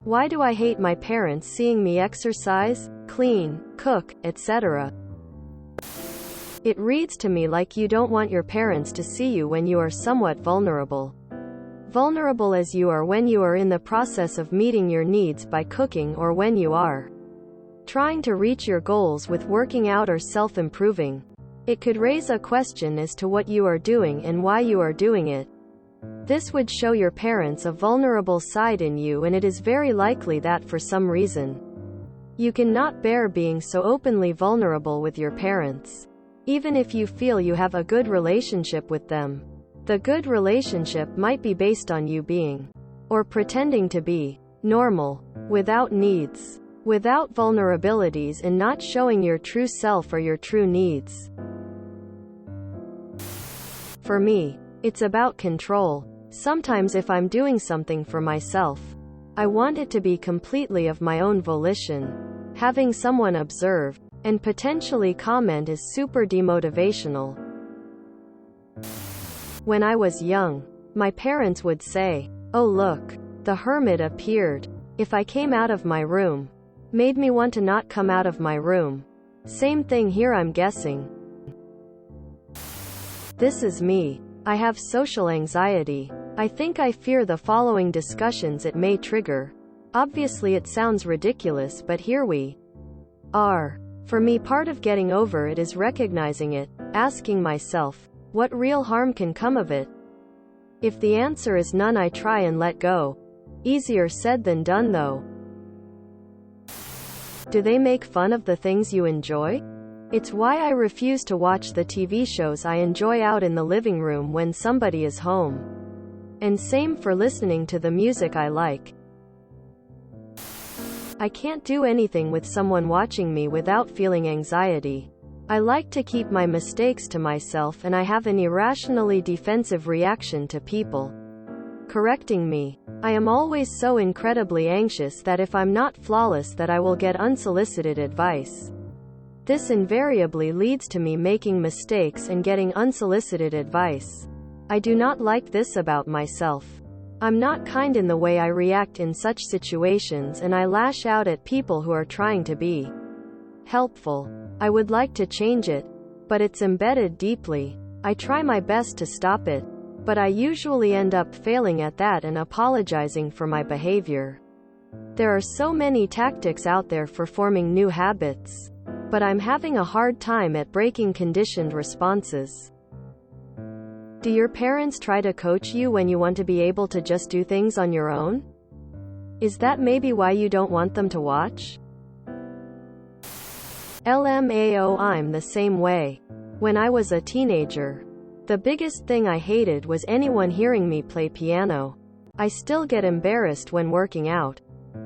Why do I hate my parents seeing me exercise, clean, cook, etc.? It reads to me like you don't want your parents to see you when you are somewhat vulnerable. Vulnerable as you are when you are in the process of meeting your needs by cooking, or when you are trying to reach your goals with working out or self-improving. It could raise a question as to what you are doing and why you are doing it. This would show your parents a vulnerable side in you, and it is very likely that for some reason you cannot bear being so openly vulnerable with your parents. Even if you feel you have a good relationship with them, the good relationship might be based on you being, or pretending to be, normal, without needs, without vulnerabilities, and not showing your true self or your true needs. For me, it's about control. Sometimes if I'm doing something for myself, I want it to be completely of my own volition. Having someone observe and potentially comment is super demotivational. When I was young, my parents would say, "Oh look, the hermit appeared." If I came out of my room, made me want to not come out of my room. Same thing here, I'm guessing. This is me. I have social anxiety. I think I fear the following discussions it may trigger. Obviously it sounds ridiculous, but here we are. For me, part of getting over it is recognizing it, asking myself, what real harm can come of it? If the answer is none, I try and let go. Easier said than done though. Do they make fun of the things you enjoy? It's why I refuse to watch the TV shows I enjoy out in the living room when somebody is home. And same for listening to the music I like. I can't do anything with someone watching me without feeling anxiety. I like to keep my mistakes to myself, and I have an irrationally defensive reaction to people correcting me. I am always so incredibly anxious that if I'm not flawless, that I will get unsolicited advice. This invariably leads to me making mistakes and getting unsolicited advice. I do not like this about myself. I'm not kind in the way I react in such situations, and I lash out at people who are trying to be helpful. I would like to change it, but it's embedded deeply. I try my best to stop it, but I usually end up failing at that and apologizing for my behavior. There are so many tactics out there for forming new habits, but I'm having a hard time at breaking conditioned responses. Do your parents try to coach you when you want to be able to just do things on your own? Is that maybe why you don't want them to watch? LMAO, I'm the same way. When I was a teenager, the biggest thing I hated was anyone hearing me play piano. I still get embarrassed when working out.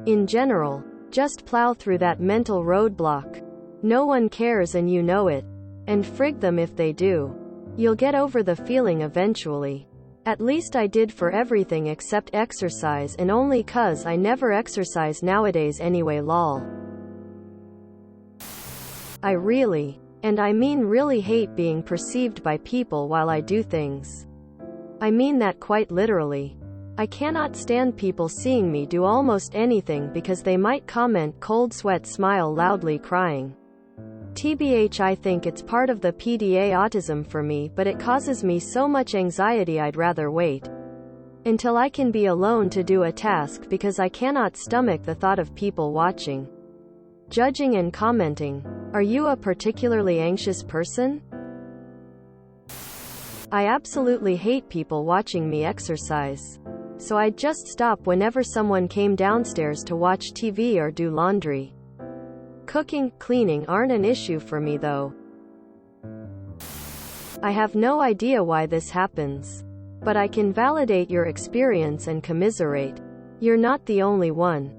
In general, just plow through that mental roadblock. No one cares and you know it. And frig them if they do. You'll get over the feeling eventually. At least I did for everything except exercise, and only 'cause I never exercise nowadays anyway, lol. I really, and I mean really, hate being perceived by people while I do things. I mean that quite literally. I cannot stand people seeing me do almost anything because they might comment, cold sweat, smile loudly, crying. TBH, I think it's part of the PDA autism for me, but it causes me so much anxiety I'd rather wait until I can be alone to do a task, because I cannot stomach the thought of people watching, judging and commenting. Are you a particularly anxious person? I absolutely hate people watching me exercise. So I'd just stop whenever someone came downstairs to watch TV or do laundry. Cooking, cleaning aren't an issue for me though. I have no idea why this happens. But I can validate your experience and commiserate. You're not the only one.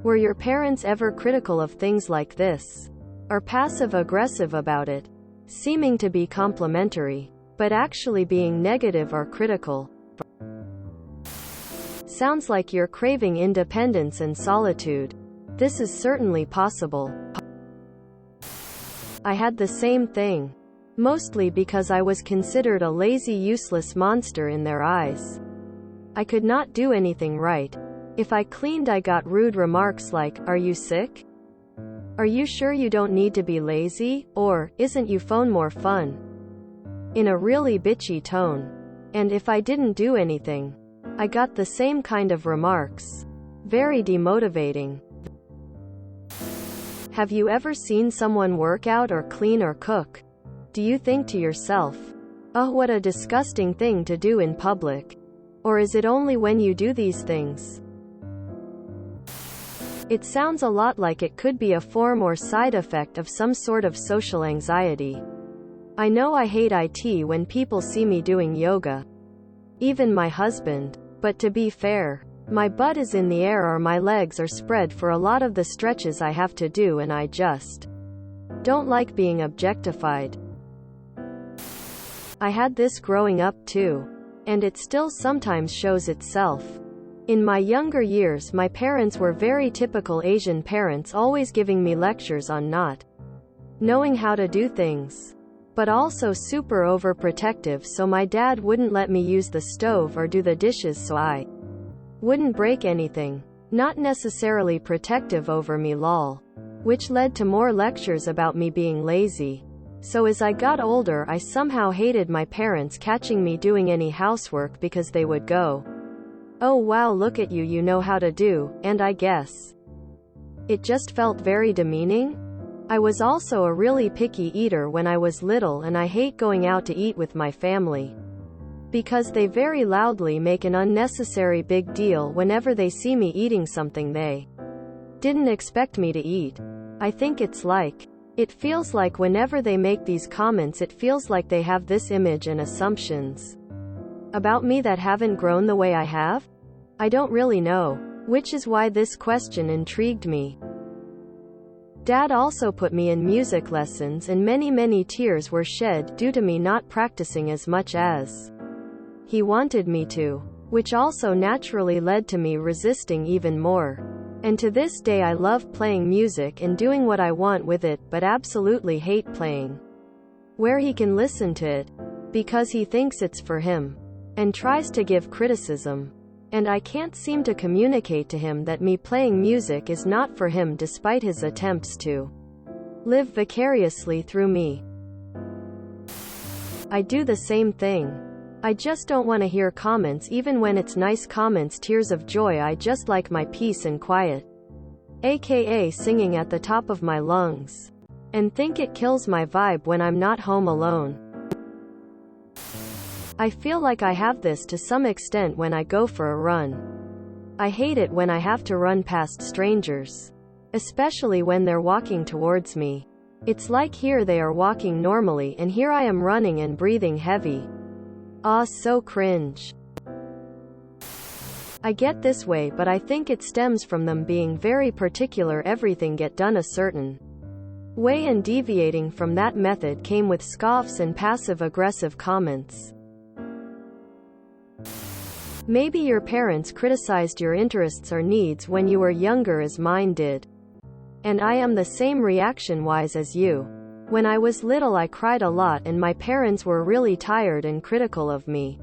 Were your parents ever critical of things like this? Or passive-aggressive about it? Seeming to be complimentary, but actually being negative or critical? Sounds like you're craving independence and solitude. This is certainly possible. I had the same thing. Mostly because I was considered a lazy, useless monster in their eyes. I could not do anything right. If I cleaned, I got rude remarks like, "Are you sick? Are you sure you don't need to be lazy?" Or, "Isn't you phone more fun?" In a really bitchy tone. And if I didn't do anything, I got the same kind of remarks. Very demotivating. Have you ever seen someone work out or clean or cook? Do you think to yourself, "Oh, what a disgusting thing to do in public"? Or is it only when you do these things? It sounds a lot like it could be a form or side effect of some sort of social anxiety. I know I hate it when people see me doing yoga. Even my husband. But to be fair, my butt is in the air or my legs are spread for a lot of the stretches I have to do, and I just don't like being objectified. I had this growing up too. And it still sometimes shows itself. In my younger years, my parents were very typical Asian parents, always giving me lectures on not knowing how to do things. But also super overprotective, so my dad wouldn't let me use the stove or do the dishes so I wouldn't break anything. Not necessarily protective over me, lol. Which led to more lectures about me being lazy. So as I got older, I somehow hated my parents catching me doing any housework because they would go, "Oh wow, look at you, you know how to do," and I guess it just felt very demeaning. I was also a really picky eater when I was little, and I hate going out to eat with my family because they very loudly make an unnecessary big deal whenever they see me eating something they didn't expect me to eat. I think it feels like whenever they make these comments, it feels like they have this image and assumptions about me that haven't grown the way I have? I don't really know. Which is why this question intrigued me. Dad also put me in music lessons, and many tears were shed due to me not practicing as much as he wanted me to. Which also naturally led to me resisting even more. And to this day I love playing music and doing what I want with it, but absolutely hate playing where he can listen to it because he thinks it's for him and tries to give criticism. And I can't seem to communicate to him that me playing music is not for him, despite his attempts to live vicariously through me. I do the same thing. I just don't want to hear comments, even when it's nice comments, tears of joy. I just like my peace and quiet, aka singing at the top of my lungs, and think it kills my vibe when I'm not home alone. I feel like I have this to some extent when I go for a run. I hate it when I have to run past strangers, especially when they're walking towards me. It's like here they are walking normally and here I am running and breathing heavy. Ah, so cringe. I get this way, but I think it stems from them being very particular, everything get done a certain way, and deviating from that method came with scoffs and passive-aggressive comments. Maybe your parents criticized your interests or needs when you were younger, as mine did. And I am the same reaction-wise as you. When I was little I cried a lot and my parents were really tired and critical of me.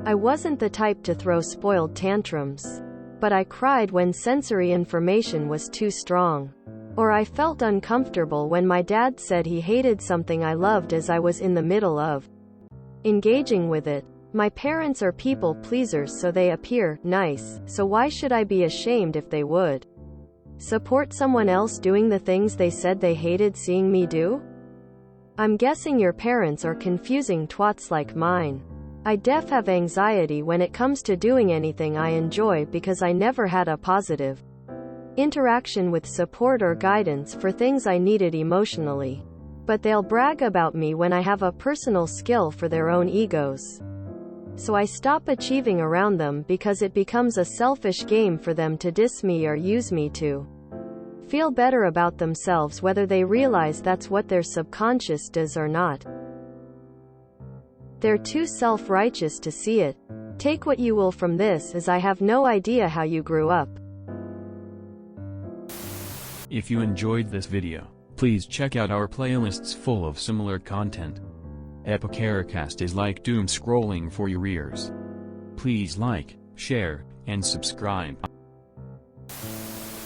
I wasn't the type to throw spoiled tantrums, but I cried when sensory information was too strong. Or I felt uncomfortable when my dad said he hated something I loved as I was in the middle of engaging with it. My parents are people pleasers, so they appear nice, so why should I be ashamed if they would support someone else doing the things they said they hated seeing me do? I'm guessing your parents are confusing twats like mine. I def have anxiety when it comes to doing anything I enjoy because I never had a positive interaction with support or guidance for things I needed emotionally. But they'll brag about me when I have a personal skill for their own egos. So I stop achieving around them because it becomes a selfish game for them to diss me or use me to feel better about themselves, whether they realize that's what their subconscious does or not. They're too self-righteous to see it. Take what you will from this, as I have no idea how you grew up. If you enjoyed this video, please check out our playlists full of similar content. Epicaricast is like doom scrolling for your ears. Please like, share, and subscribe.